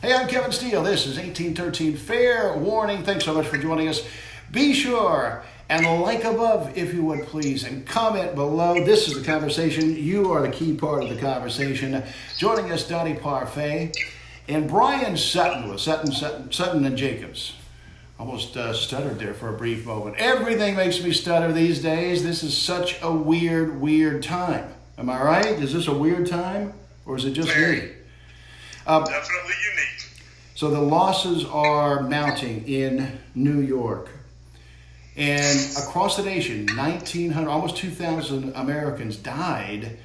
Hey, I'm Kevin Steele. This is 1813 Fair Warning. Thanks so much for joining us. Be sure and like above, if you would please, and comment below. This is the conversation. You are the key part of the conversation. Joining us, Donnie Parfait and Brian Sutton with Sutton and Jacobs. Almost stuttered there for a brief moment. Everything makes me stutter these days. This is such a weird time. Am I right? Is this a weird time, or is it just me? Definitely unique. So the losses are mounting in New York. And across the nation, 1,900, almost 2,000 Americans died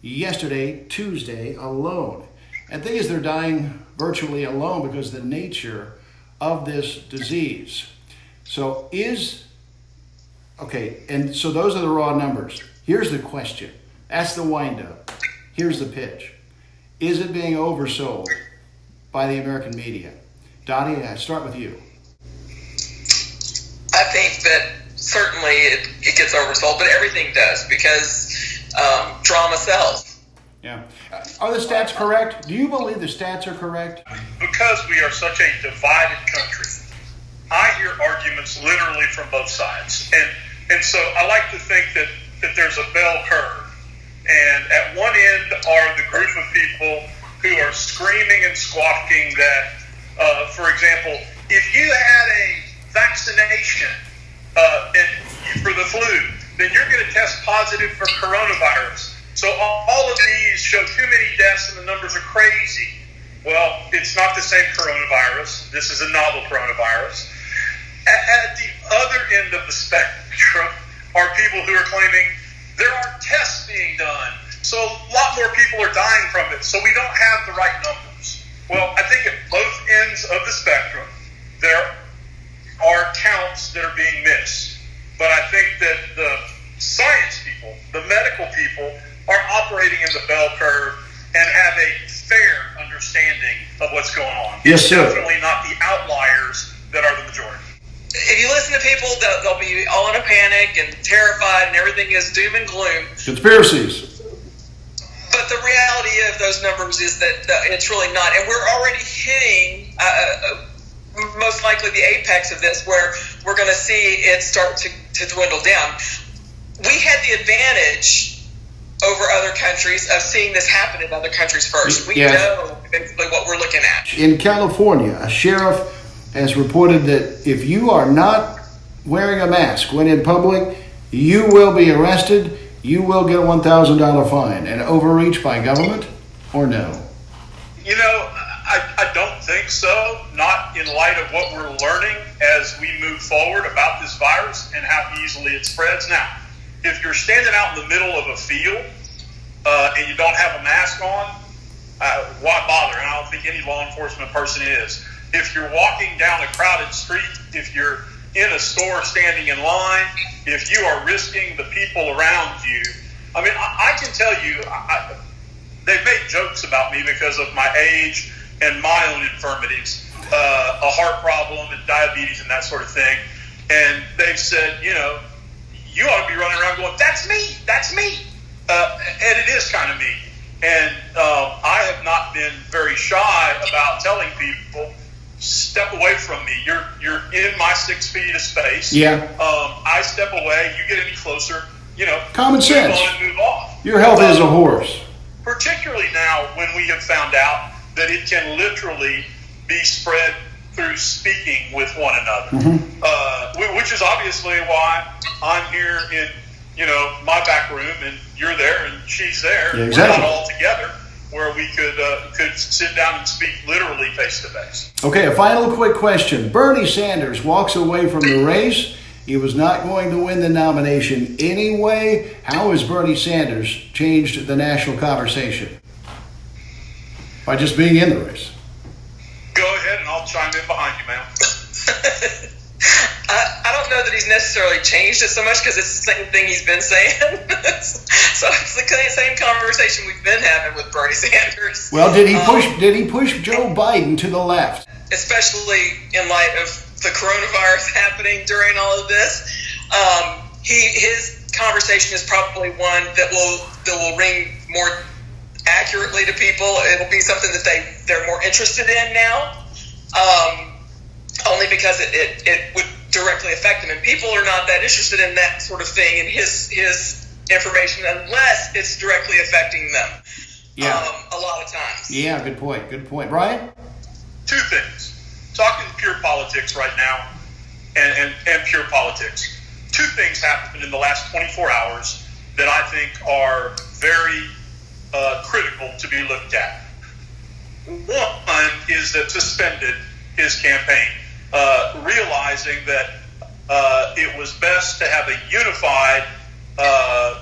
yesterday, Tuesday, alone. And the thing is, they're dying virtually alone because of the nature of this disease. So and so those are the raw numbers. Here's the question. That's the wind-up. Here's the pitch. Is it being oversold by the American media? Dottie, I start with you. I think that certainly it gets oversold, but everything does because drama sells. Yeah. Are the stats correct? Do you believe the stats are correct? Because we are such a divided country, I hear arguments literally from both sides. And so I like to think that there's a bell curve. And at one end are the group of people who are screaming and squawking that, for example, if you had a vaccination for the flu, then you're going to test positive for coronavirus. So all of these show too many deaths and the numbers are crazy. Well, it's not the same coronavirus. This is a novel coronavirus. At the other end of the spectrum are people who are claiming there aren't tests being done, so a lot more people are dying from it, so we don't have the right numbers. Well, I think at both ends of the spectrum, there are counts that are being missed. But I think that the science people, the medical people, are operating in the bell curve and have a fair understanding of what's going on. Yes, sir. It's definitely not the outliers that are the majority. If you listen to people, they'll be all in a panic and terrified, and everything is doom and gloom. Conspiracies. But the reality of those numbers is that it's really not. And we're already hitting, most likely, the apex of this, where we're going to see it start to dwindle down. We had the advantage over other countries of seeing this happen in other countries first. We know basically what we're looking at. In California, a sheriff has reported that if you are not wearing a mask when in public, you will be arrested, you will get a $1,000 fine. An overreach by government, or no? You know, I don't think so, not in light of what we're learning as we move forward about this virus and how easily it spreads. Now, if you're standing out in the middle of a field and you don't have a mask on, why bother? And I don't think any law enforcement person is. If you're walking down a crowded street, if you're in a store standing in line, if you are risking the people around you, I mean, I can tell you, they've made jokes about me because of my age and my own infirmities, a heart problem and diabetes and that sort of thing. And they've said, you know, you ought to be running around going, that's me. And it is kind of me. And I have not been very shy about telling people, step away from me. You're in my 6 feet of space. Yeah. I step away. You get any closer, you know. Common sense. Move on and move off. Your health is a horse. Particularly now when we have found out that it can literally be spread through speaking with one another, which is obviously why I'm here in, you know, my back room, and you're there and she's there. Yeah, exactly. We're not all together, where we could sit down and speak literally face to face. Okay, a final quick question. Bernie Sanders walks away from the race. He was not going to win the nomination anyway. How has Bernie Sanders changed the national conversation? By just being in the race. Go ahead and I'll chime in behind you, ma'am. I don't know that he's necessarily changed it so much because it's the same thing he's been saying. So it's the same conversation we've been having with Bernie Sanders. Well, did he push Joe Biden to the left? Especially in light of the coronavirus happening during all of this. His conversation is probably one that will ring more accurately to people. It'll be something that they're more interested in now, only because it would directly affect them. And people are not that interested in that sort of thing in his information unless it's directly affecting them. Yeah. A lot of times. Yeah, good point. Good point. Brian? Two things. Talking pure politics right now and pure politics. Two things happened in the last 24 hours that I think are very critical to be looked at. One is that suspended his campaign, realizing that it was best to have a unified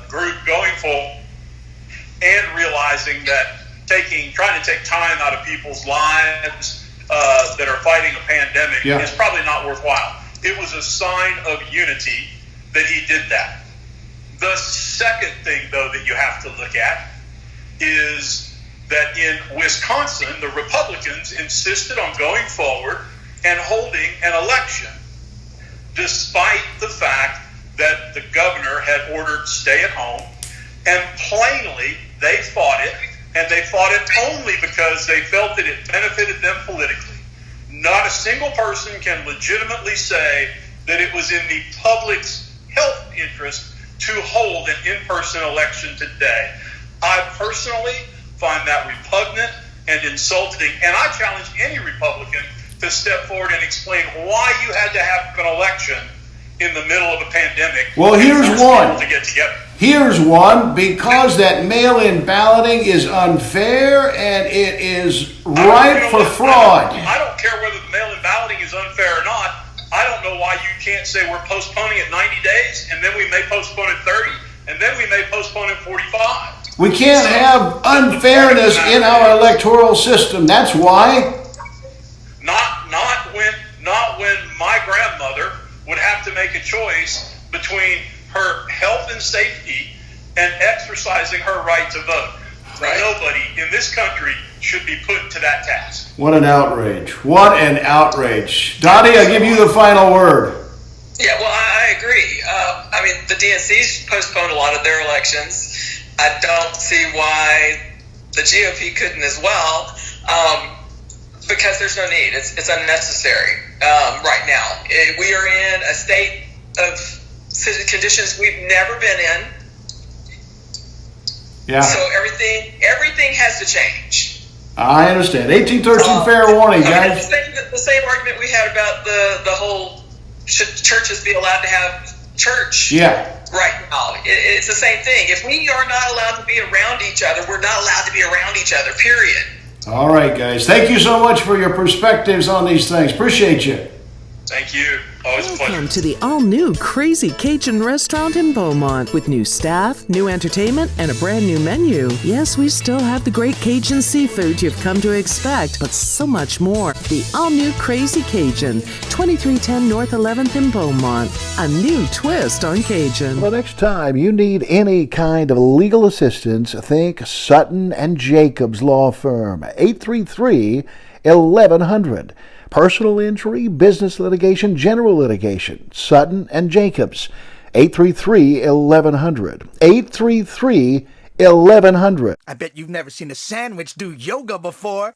group going forward, and realizing that trying to take time out of people's lives that are fighting a pandemic is probably not worthwhile. It was a sign of unity that he did that. The second thing, though, that you have to look at is that in Wisconsin, the Republicans insisted on going forward and holding an election, despite the fact that the governor had ordered stay at home, and plainly they fought it, and they fought it only because they felt that it benefited them politically. Not a single person can legitimately say that it was in the public's health interest to hold an in-person election today. I personally find that repugnant and insulting, and I challenge any Republican to step forward and explain why you had to have an election in the middle of a pandemic. Well, here's one. To get together. Here's one, because that mail-in balloting is unfair and it is ripe for fraud. I don't care whether the mail-in balloting is unfair or not. I don't know why you can't say we're postponing it 90 days, and then we may postpone it 30, and then we may postpone it 45. We can't have unfairness in our electoral system. That's why. Not when my grandmother would have to make a choice between her health and safety and exercising her right to vote. Right. Nobody in this country should be put to that task. What an outrage. What an outrage. Dottie, I give you the final word. Yeah, well, I agree. I mean, the DNC's postponed a lot of their elections. I don't see why the GOP couldn't as well, because there's no need. It's unnecessary right now. We are in a state of conditions we've never been in. Yeah. So everything has to change. I understand. 1813 fair warning, guys. The same argument we had about the whole should churches be allowed to have church right now. It's the same thing. If we are not allowed to be around each other, we're not allowed to be around each other, period. All right, guys. Thank you so much for your perspectives on these things. Appreciate you. Thank you. Always a pleasure. Welcome to the all-new Crazy Cajun Restaurant in Beaumont with new staff, new entertainment, and a brand new menu. Yes, we still have the great Cajun seafood you've come to expect, but so much more. The all-new Crazy Cajun, 2310 North 11th in Beaumont. A new twist on Cajun. Well, next time you need any kind of legal assistance, think Sutton and Jacobs Law Firm, 833-1100. Personal injury, business litigation, general litigation. Sutton and Jacobs, 833-1100. 833-1100. I bet you've never seen a sandwich do yoga before.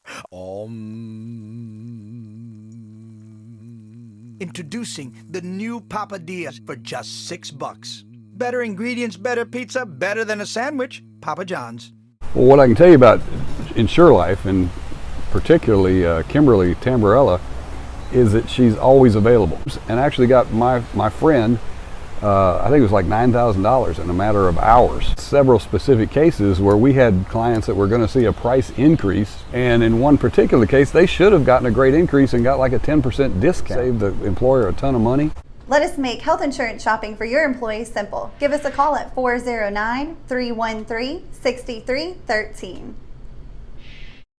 Introducing the new Papadias for just $6. Better ingredients, better pizza, better than a sandwich. Papa John's. Well, what I can tell you about InsureLife, and particularly Kimberly Tamborella, is that she's always available. And actually got my friend, I think it was like $9,000 in a matter of hours. Several specific cases where we had clients that were going to see a price increase, and in one particular case, they should have gotten a great increase and got like a 10% discount. Saved the employer a ton of money. Let us make health insurance shopping for your employees simple. Give us a call at 409-313-6313.